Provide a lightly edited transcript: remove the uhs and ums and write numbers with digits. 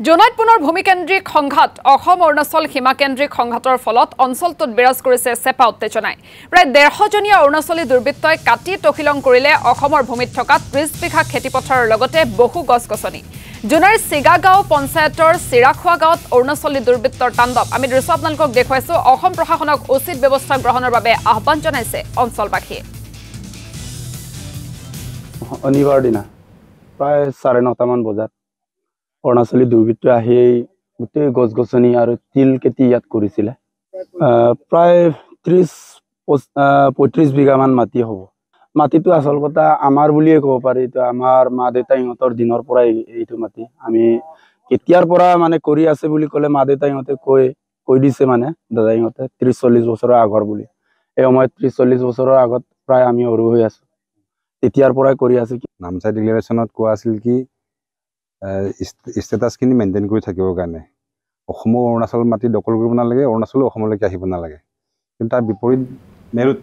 জোনাইত পুনৰ ভূমিকেন্দ্ৰিক সংঘাত অসম অৰুণাচল সীমাকেন্দ্ৰিক সংঘাতৰ ফলত অঞ্চলটোত বিৰাজ কৰিছে চেপা উত্তেজনাই প্ৰায় 150 জনীয়া অৰুণাচলী দুৰ্বৃত্তই কাটি তহিলং কৰিলে অসমৰ ভূমিত থকা 30 বিঘা খেতিপথাৰৰ লগতে বহু গছ-গছনি জোনাইৰ সিগাগাঁও পঞ্চায়তৰ চিৰাখোৱা গাঁৱত অৰুণাচলী দুৰ্বৃত্তৰ তাণ্ডৱ আমি দৃশ্য আপোনালোকক দেখুৱাইছো অসম প্ৰশাসনক উচিত ব্যৱস্থা গ্ৰহণৰ বাবে আহ্বান জনাইছে অঞ্চলবাসীয়ে শনিবাৰ দিনা প্ৰায় 9:30 মান বজাত অৰুণাচলী দুৰ্বৃত্ত আহি গোটেই গছ-গছনি আৰু তিল খেতি ইয়াত কৰিছিলে প্ৰায় 30-35 বিঘা মান মাটি হ'ব মাটিটো আচল কথা আমাৰ বুলিয়ে ক'ব পাৰি তো আমাৰ মা দেউতা ইহঁতৰ দিনৰ পৰাই এইটো মাটি আমি কেতিয়াৰ পৰা মানে কৰি আছে বুলি ক'লে মা দেউতা ইহঁতে কৈ দিছে মানে দাদা ইহঁতে 30-40 বছৰৰ আগৰ বুলি এই সময়ত 30-40 বছৰৰ আগত প্ৰায় আমি সৰু হৈ আছো তেতিয়াৰ পৰাই কৰি আছে নামচাই ডিক্লেৰেশ্যনত কোৱা আছিল কি ষ্টেটাছখিনি মেইনটেইন কৰি থাকিবৰ কাৰণে অসমৰ অৰুণাচল মাটি দখল কৰিব নালাগে অৰুণাচলো অসমলৈকে আহিব নালাগে কিন্তু তাৰ বিপৰীত মেৰুত